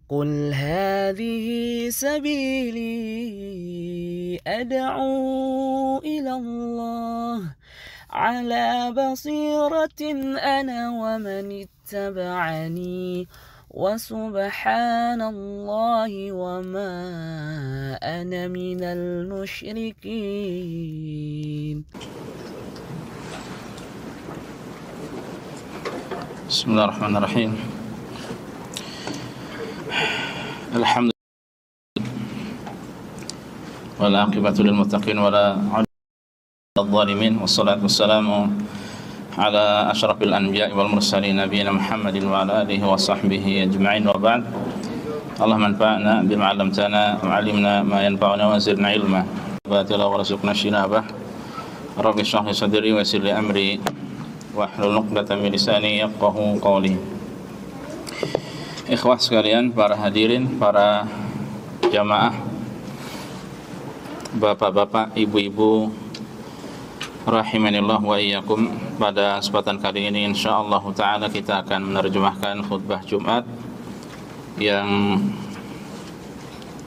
قل هذه سبيلي أدعو إلى الله على بصيرة أنا ومن اتبعني وسبحان الله وما أنا من المشركين. بسم الله الرحمن الرحيم. الحمد لله والعاقبة للمتقين ولا عدوان على الظالمين والصلاة والسلام على أشرف الأنبياء والمرسلين نبينا محمد وعلى آله وصحبه أجمعين وبعد. اللهم انفعنا بما علمتنا وعلمنا ما ينفعنا وزدنا علما وارزقنا اجتنابه. رب اشرح لي صدري ويسر لي أمري wahlul 'uqdatam min lisani yafqahu qawli. Ikhwah sekalian, para hadirin, para jamaah, bapak-bapak, ibu-ibu, rahimanillah wa iyyakum. Pada kesempatan kali ini insyaallah taala kita akan menerjemahkan khutbah Jumat yang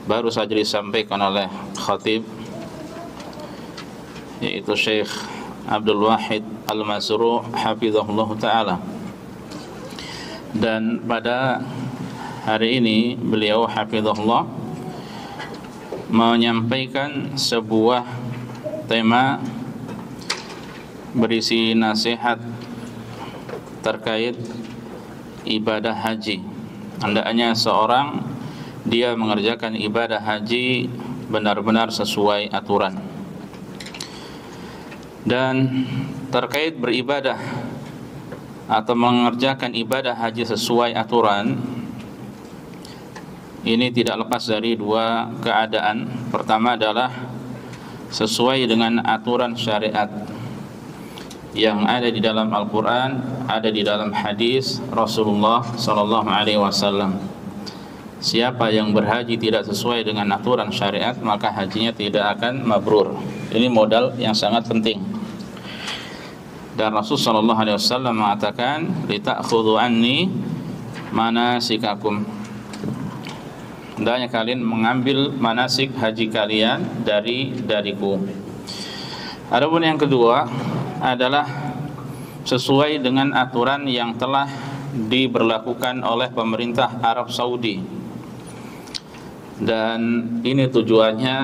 baru saja disampaikan oleh khatib, yaitu Syekh Abdul Wahid Al-Masru' hafizahullah ta'ala. Dan pada hari ini beliau hafizahullah menyampaikan sebuah tema berisi nasihat terkait ibadah haji. Hendaknya seorang dia mengerjakan ibadah haji benar-benar sesuai aturan. Dan terkait beribadah atau mengerjakan ibadah haji sesuai aturan, ini tidak lepas dari dua keadaan. Pertama adalah sesuai dengan aturan syariat yang ada di dalam Al-Quran, ada di dalam hadis Rasulullah SAW. Siapa yang berhaji tidak sesuai dengan aturan syariat, maka hajinya tidak akan mabrur. Ini modal yang sangat penting. Dan Rasulullah SAW mengatakan, "Lita'khudhu anni manasikakum." Hendaknya kalian mengambil manasik haji kalian dariku. Adapun yang kedua adalah sesuai dengan aturan yang telah diberlakukan oleh pemerintah Arab Saudi. Dan ini tujuannya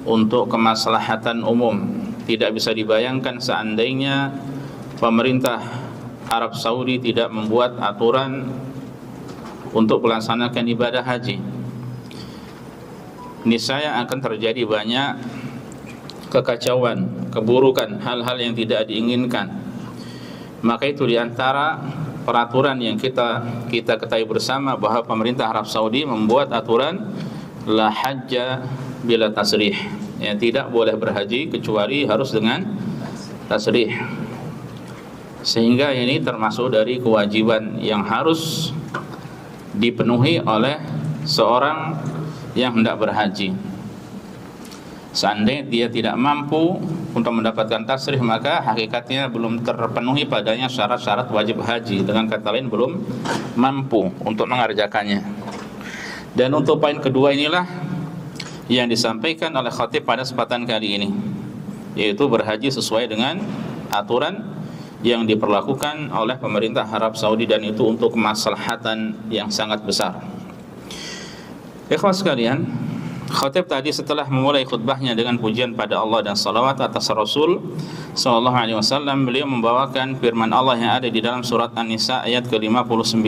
untuk kemaslahatan umum. Tidak bisa dibayangkan seandainya pemerintah Arab Saudi tidak membuat aturan untuk melaksanakan ibadah haji. Niscaya akan terjadi banyak kekacauan, keburukan, hal-hal yang tidak diinginkan. Maka itu diantara peraturan yang kita ketahui bersama bahwa pemerintah Arab Saudi membuat aturan la hajja bila tasrih. Ya, tidak boleh berhaji kecuali harus dengan tasrih. Sehingga ini termasuk dari kewajiban yang harus dipenuhi oleh seorang yang hendak berhaji. Seandainya dia tidak mampu untuk mendapatkan tasrih, maka hakikatnya belum terpenuhi padanya syarat-syarat wajib haji. Dengan kata lain, belum mampu untuk mengerjakannya. Dan untuk poin kedua inilah yang disampaikan oleh khatib pada kesempatan kali ini, yaitu berhaji sesuai dengan aturan yang diperlakukan oleh pemerintah Arab Saudi, dan itu untuk kemaslahatan yang sangat besar. Ikhwah sekalian, khatib tadi setelah memulai khutbahnya dengan pujian pada Allah dan salawat atas Rasul sallallahu alaihi wasallam, beliau membawakan firman Allah yang ada di dalam surat An-Nisa ayat ke-59.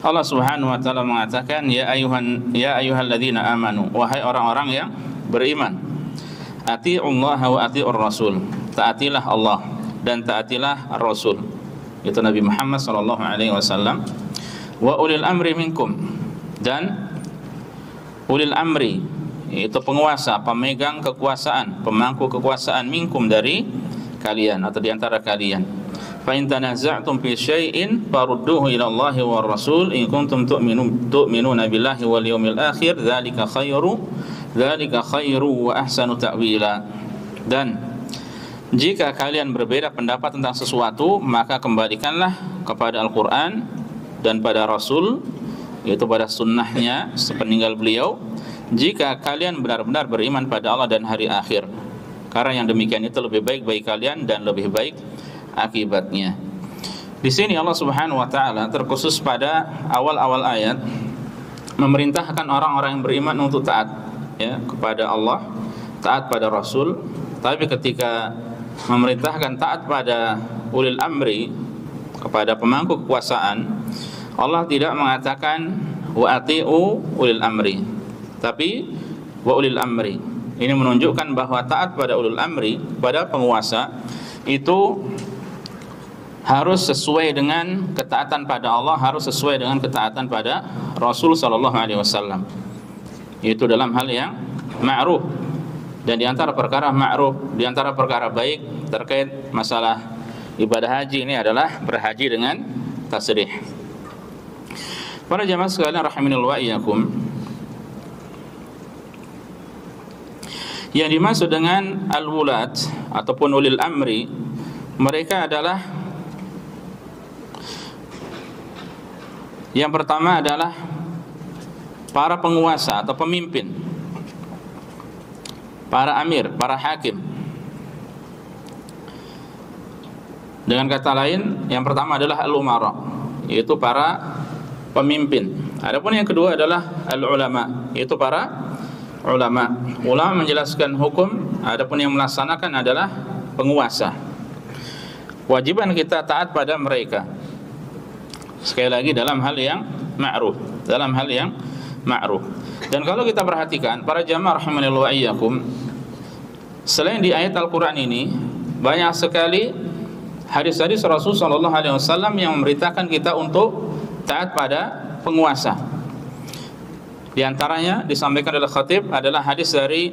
Allah Subhanahu wa taala mengatakan, ya ayyuhalladzina amanu, wahai orang-orang yang beriman, atii'ullaha wa atii'ur rasul, taatilah Allah dan taatilah Rasul, itu Nabi Muhammad sallallahu alaihi wasallam. Wa ulil amri minkum, dan ulil amri itu penguasa, pemegang kekuasaan, pemangku kekuasaan, minkum dari kalian atau di antara kalian. Fa in tanaza'tum fi syai'in farudduhu ila Allahi war Rasul in kuntum tu'minuna billahi wal yawmil akhir, dzalika khairu wa ahsanu ta'wila. Dan jika kalian berbeda pendapat tentang sesuatu, maka kembalikanlah kepada Al-Quran dan pada Rasul, yaitu pada sunnahnya sepeninggal beliau, jika kalian benar-benar beriman pada Allah dan hari akhir, karena yang demikian itu lebih baik bagi kalian dan lebih baik akibatnya. Di sini Allah Subhanahu wa taala terkhusus pada awal-awal ayat memerintahkan orang-orang yang beriman untuk taat, ya, kepada Allah, taat pada Rasul. Tapi ketika memerintahkan taat pada ulil amri, kepada pemangku kekuasaan, Allah tidak mengatakan wa ati'u ulil amri, tapi wa ulil amri. Ini menunjukkan bahwa taat pada ulil amri, pada penguasa, itu harus sesuai dengan ketaatan pada Allah, harus sesuai dengan ketaatan pada Rasul sallallahu alaihi wasallam. Itu dalam hal yang ma'ruf. Dan di antara perkara ma'ruf, di antara perkara baik terkait masalah ibadah haji ini adalah berhaji dengan tasrih. Para jamaah sekalian rahimanillah wa iyyakum, yang dimaksud dengan al-wulat ataupun ulil amri, mereka adalah, yang pertama adalah para penguasa atau pemimpin, para amir, para hakim. Dengan kata lain, yang pertama adalah al-umara, yaitu para pemimpin. Adapun yang kedua adalah al-ulama, yaitu para ulama. Ulama menjelaskan hukum, adapun yang melaksanakan adalah penguasa. Kewajiban kita taat pada mereka. Sekali lagi dalam hal yang ma'ruf, dalam hal yang ma'ruf. Dan kalau kita perhatikan para jamaah rahimanillah wa iyyakum, selain di ayat Al-Qur'an ini banyak sekali hadis-hadis Rasul sallallahu alaihi wasallam yang memberitakan kita untuk taat pada penguasa. Di antaranya disampaikan oleh khatib adalah hadis dari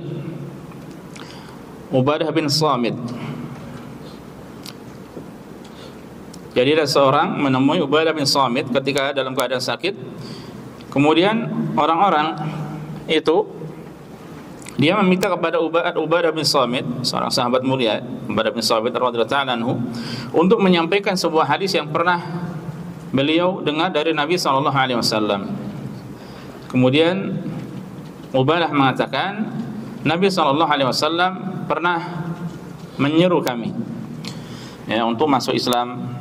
Ubadah bin Samit. Jadi ada seorang menemui Ubadah bin Samit ketika dalam keadaan sakit. Kemudian orang-orang itu dia meminta kepada Ubadah bin Samit, seorang sahabat mulia, Ubadah bin Samit radhiyallahu ta'ala anhu, untuk menyampaikan sebuah hadis yang pernah beliau dengar dari Nabi sallallahu alaihi wasallam. Kemudian Ubadah mengatakan, Nabi sallallahu alaihi wasallam pernah menyeru kami, ya, untuk masuk Islam.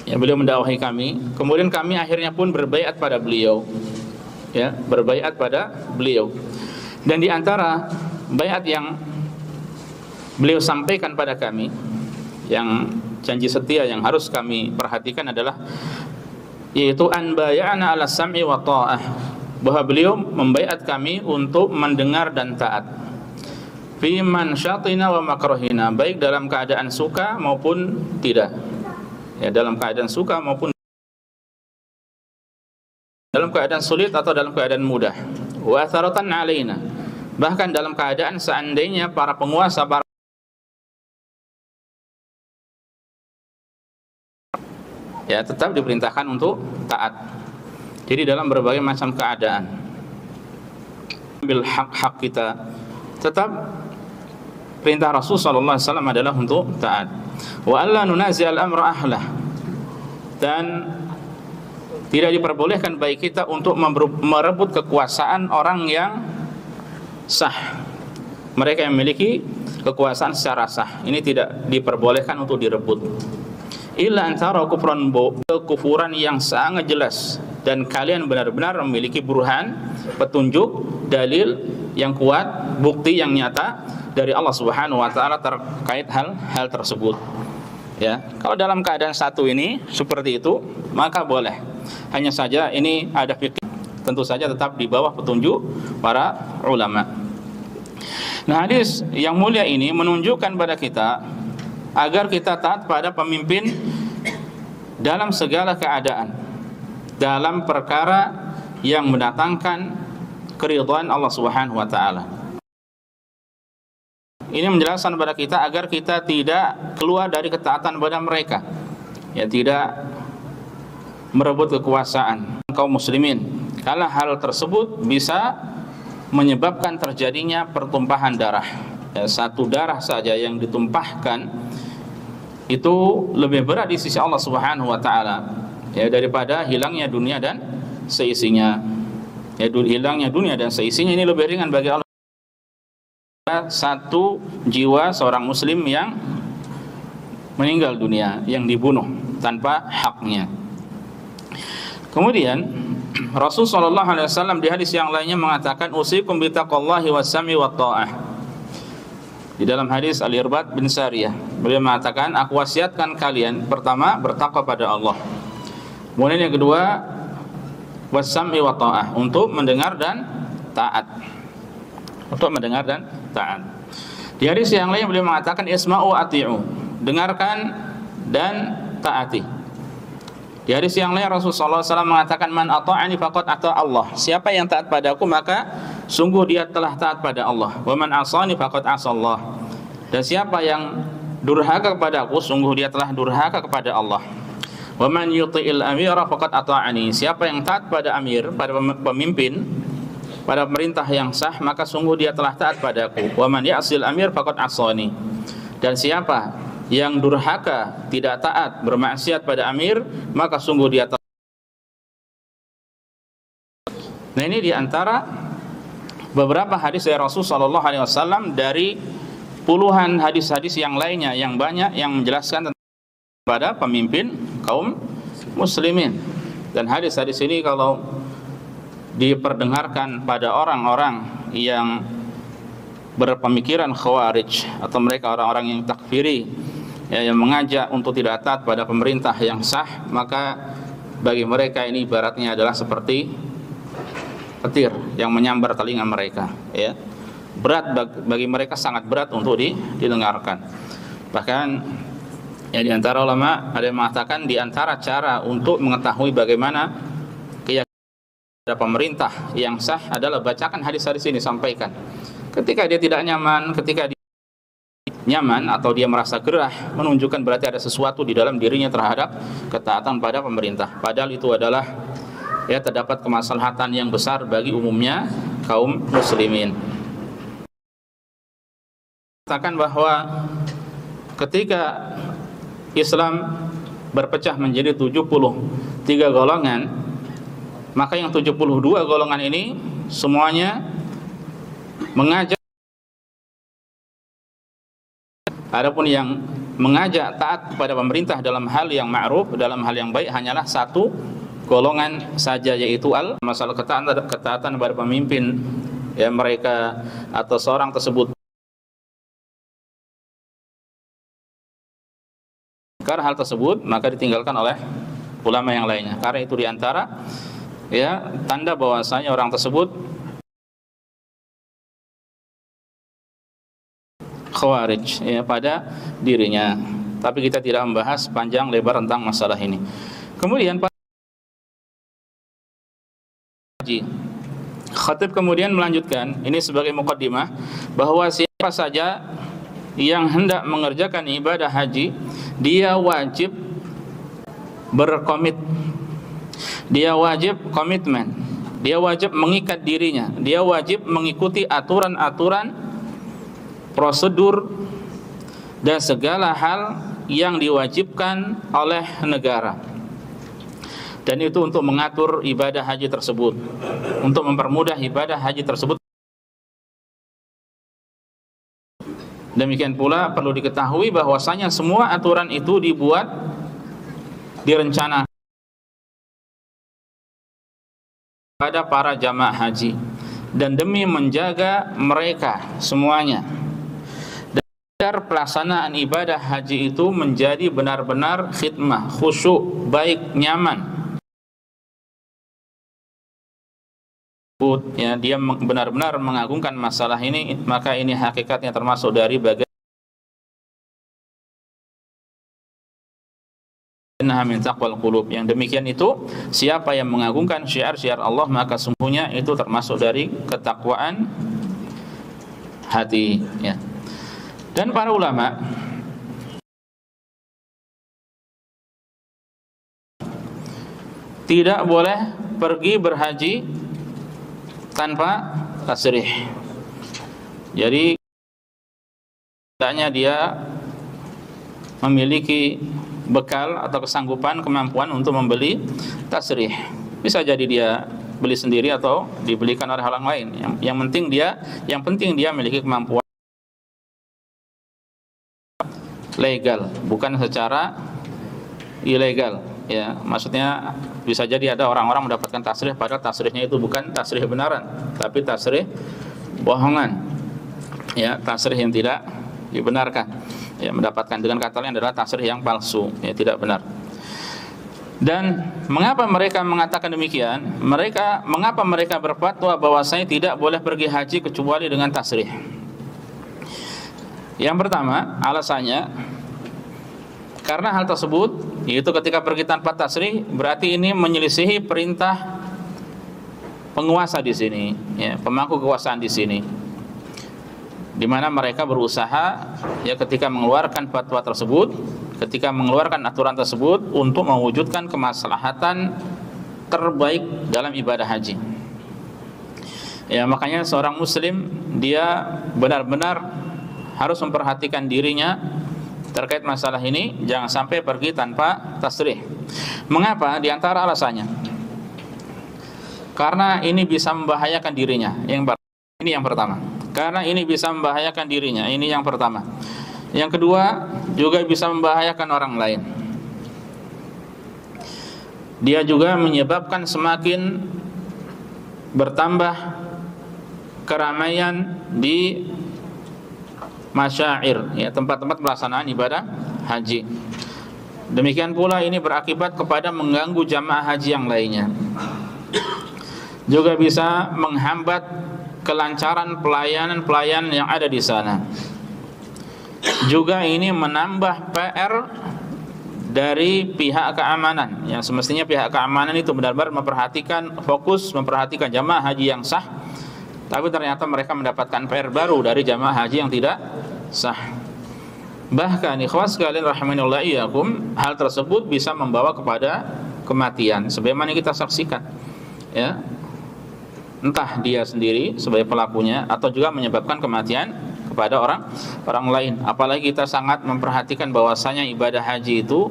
Ya, beliau mendakwahi kami. Kemudian kami akhirnya pun berbaiat pada beliau, ya, berbaiat pada beliau. Dan di antara baiat yang beliau sampaikan pada kami, yang janji setia yang harus kami perhatikan adalah, yaitu an bay'ana ala sam'i wa ta'ah, bahwa beliau membaiat kami untuk mendengar dan taat, fi mansyatina wa makrahina, baik dalam keadaan suka maupun tidak, ya, dalam keadaan suka maupun dalam keadaan sulit atau dalam keadaan mudah, wa atharatan alaina, bahkan dalam keadaan seandainya para penguasa, ya, tetap diperintahkan untuk taat. Jadi dalam berbagai macam keadaan, bil hak kita, tetap perintah Rasul sallallahu alaihi wasallam adalah untuk taat. Wa alla nunazi al-amra ahlah, dan tidak diperbolehkan bagi kita untuk merebut kekuasaan orang yang sah, mereka yang memiliki kekuasaan secara sah. Ini tidak diperbolehkan untuk direbut. Illa antara kekufuran yang sangat jelas, dan kalian benar-benar memiliki burhan, petunjuk, dalil yang kuat, bukti yang nyata dari Allah Subhanahu wa taala terkait hal tersebut. Ya, kalau dalam keadaan satu ini seperti itu, maka boleh. Hanya saja ini ada fikih, tentu saja tetap di bawah petunjuk para ulama. Nah, hadis yang mulia ini menunjukkan pada kita agar kita taat pada pemimpin dalam segala keadaan, dalam perkara yang mendatangkan keridhaan Allah Subhanahu wa taala. Ini menjelaskan kepada kita agar kita tidak keluar dari ketaatan pada mereka, ya, tidak merebut kekuasaan kaum muslimin, karena hal tersebut bisa menyebabkan terjadinya pertumpahan darah. Ya, satu darah saja yang ditumpahkan itu lebih berat di sisi Allah Subhanahu wa taala, ya, daripada hilangnya dunia dan seisinya. Ya, hilangnya dunia dan seisinya ini lebih ringan bagi Allah. Satu jiwa seorang muslim yang meninggal dunia, yang dibunuh tanpa haknya. Kemudian Rasul sallallahu alaihi wasallam di hadis yang lainnya mengatakan, usikum bitaqwallahi was-sam'i wat-tha'ah. Di dalam hadis Al-Irbad bin Sariyah, beliau mengatakan, aku wasiatkan kalian, pertama bertakwa pada Allah. Kemudian yang kedua, was-sam'i wat-tha'ah, untuk mendengar dan taat. Untuk mendengar dan taat. Di hadis yang lain beliau mengatakan, isma'u ati'u, dengarkan dan taati. Di hadis yang lain Rasulullah SAW mengatakan, man ata'ani faqad ata Allah. Siapa yang taat padaku maka sungguh dia telah taat pada Allah. Wa man asani faqad asallah. Dan siapa yang durhaka kepadaku sungguh dia telah durhaka kepada Allah. Wa man yuti'il amira faqad ata'ani. Siapa yang taat pada amir, pada pemimpin, pada pemerintah yang sah, maka sungguh dia telah taat padaku. Wa man ya'sil amir faqad asani. Dan siapa yang durhaka, tidak taat, bermaksiat pada amir, maka sungguh dia taat. Nah, ini diantara beberapa hadis dari Rasul sallallahu alaihi wasallam dari puluhan hadis-hadis yang lainnya yang banyak yang menjelaskan tentang pada pemimpin kaum muslimin. Dan hadis-hadis ini kalau diperdengarkan pada orang-orang yang berpemikiran khawarij atau mereka orang-orang yang takfiri, ya, yang mengajak untuk tidak taat pada pemerintah yang sah, maka bagi mereka ini ibaratnya adalah seperti petir yang menyambar telinga mereka, ya. Berat bagi mereka, sangat berat untuk didengarkan. Bahkan ya, di antara ulama ada yang mengatakan di antara cara untuk mengetahui bagaimana keyakinan pemerintah yang sah adalah bacakan hadis-hadis ini, sampaikan. Ketika dia tidak nyaman, ketika dia nyaman atau dia merasa gerah, menunjukkan berarti ada sesuatu di dalam dirinya terhadap ketaatan pada pemerintah. Padahal itu adalah, ya, terdapat kemaslahatan yang besar bagi umumnya kaum muslimin. Katakan bahwa ketika Islam berpecah menjadi 73 golongan, maka yang 72 golongan ini semuanya mengajak, adapun yang mengajak taat kepada pemerintah dalam hal yang ma'ruf, dalam hal yang baik, hanyalah satu golongan saja, yaitu masalah ketaatan kepada pemimpin, ya, mereka atau seorang tersebut. Karena hal tersebut maka ditinggalkan oleh ulama yang lainnya. Karena itu diantara, ya, tanda bahwasanya orang tersebut khawarij, ya, pada dirinya. Tapi kita tidak membahas panjang lebar tentang masalah ini. Kemudian Khatib kemudian melanjutkan ini sebagai muqaddimah bahwa siapa saja yang hendak mengerjakan ibadah haji, dia wajib berkomit, dia wajib komitmen, dia wajib mengikat dirinya, dia wajib mengikuti aturan-aturan, prosedur dan segala hal yang diwajibkan oleh negara. Dan itu untuk mengatur ibadah haji tersebut, untuk mempermudah ibadah haji tersebut. Demikian pula perlu diketahui bahwasanya semua aturan itu dibuat, direncanakan pada para jamaah haji, dan demi menjaga mereka semuanya, agar pelaksanaan ibadah haji itu menjadi benar-benar khidmah, khusyuk, baik, nyaman. Ya, dia benar-benar mengagungkan masalah ini, maka ini hakikatnya termasuk dari bagian min taqwal qulub. Yang demikian itu, siapa yang mengagungkan syiar-syiar Allah, maka sungguhnya itu termasuk dari ketakwaan hati, ya. Dan para ulama tidak boleh pergi berhaji tanpa tasrih. Jadi hendaknya dia memiliki bekal atau kesanggupan, kemampuan untuk membeli tasrih. Bisa jadi dia beli sendiri atau dibelikan oleh orang lain. Yang penting dia memiliki kemampuan legal, bukan secara ilegal. Ya, maksudnya bisa jadi ada orang-orang mendapatkan tasrih padahal tasrihnya itu bukan tasrih benaran, tapi tasrih bohongan. Ya, tasrih yang tidak dibenarkan. Ya, mendapatkan dengan kata lain adalah tasrih yang palsu, ya, tidak benar. Dan mengapa mereka mengatakan demikian? Mengapa mereka berfatwa bahwasanya tidak boleh pergi haji kecuali dengan tasrih? Yang pertama, alasannya karena hal tersebut, yaitu ketika pergi tanpa tasrih, berarti ini menyelisihi perintah penguasa di sini, ya, pemangku kekuasaan di sini, di mana mereka berusaha, ya, ketika mengeluarkan fatwa tersebut, ketika mengeluarkan aturan tersebut untuk mewujudkan kemaslahatan terbaik dalam ibadah haji. Ya, makanya seorang muslim dia benar-benar harus memperhatikan dirinya terkait masalah ini, jangan sampai pergi tanpa tasrih. Mengapa? Di antara alasannya, karena ini bisa membahayakan dirinya. Ini yang pertama. Karena ini bisa membahayakan dirinya. Ini yang pertama. Yang kedua, juga bisa membahayakan orang lain. Dia juga menyebabkan semakin bertambah keramaian di masyair, ya, tempat-tempat pelaksanaan ibadah haji. Demikian pula ini berakibat kepada mengganggu jamaah haji yang lainnya. Juga bisa menghambat kelancaran pelayanan yang ada di sana. Juga ini menambah PR dari pihak keamanan, yang semestinya pihak keamanan itu benar-benar memperhatikan jamaah haji yang sah, tapi ternyata mereka mendapatkan PR baru dari jamaah haji yang tidak sah. Bahkan ikhwas sekalian rahimanillah iyyakum, hal tersebut bisa membawa kepada kematian sebagaimana kita saksikan, ya, entah dia sendiri sebagai pelakunya atau juga menyebabkan kematian kepada orang lain. Apalagi kita sangat memperhatikan bahwasanya ibadah haji itu,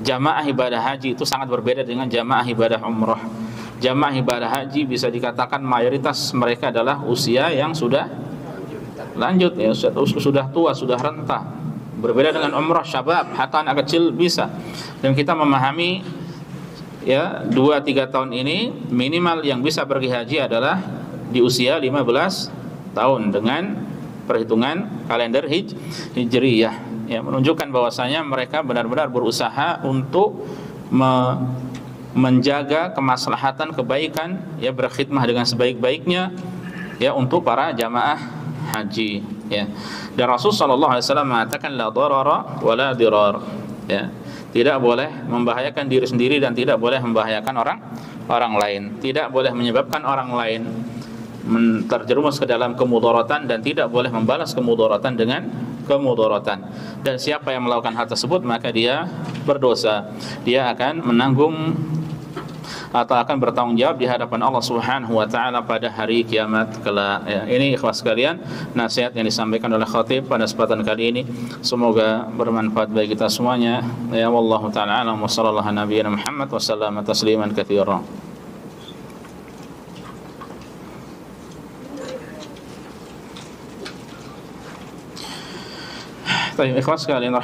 jamaah ibadah haji itu sangat berbeda dengan jamaah ibadah umrah. Jamaah ibadah haji bisa dikatakan mayoritas mereka adalah usia yang sudah lanjut, ya, sudah tua, sudah renta. Berbeda dengan umrah syabab, hatta anak kecil bisa. Dan kita memahami, ya, 2-3 tahun ini minimal yang bisa pergi haji adalah di usia 15 tahun dengan perhitungan kalender hijriyah, ya, menunjukkan bahwasanya mereka benar-benar berusaha untuk menjaga kemaslahatan kebaikan, ya, berkhidmah dengan sebaik-baiknya, ya, untuk para jamaah haji, ya. Dan Rasul sallallahu alaihi wasallam mengatakan la darara wa la dirar, ya. Tidak boleh membahayakan diri sendiri dan tidak boleh membahayakan orang lain. Tidak boleh menyebabkan orang lain terjerumus ke dalam kemudaratan dan tidak boleh membalas kemudaratan dengan kemudaratan. Dan siapa yang melakukan hal tersebut maka dia berdosa. Dia akan menanggung atau akan bertanggung jawab di hadapan Allah Subhanahu wa taala pada hari kiamat kelak. Ya, ini ikhlas sekalian nasihat yang disampaikan oleh khatib pada kesempatan kali ini. Semoga bermanfaat bagi kita semuanya. Ya, wallahu taala alam wa sallallahu ala nabiyyina Muhammad wa sallama tasliman katsiran. Baik, ikhlas sekalian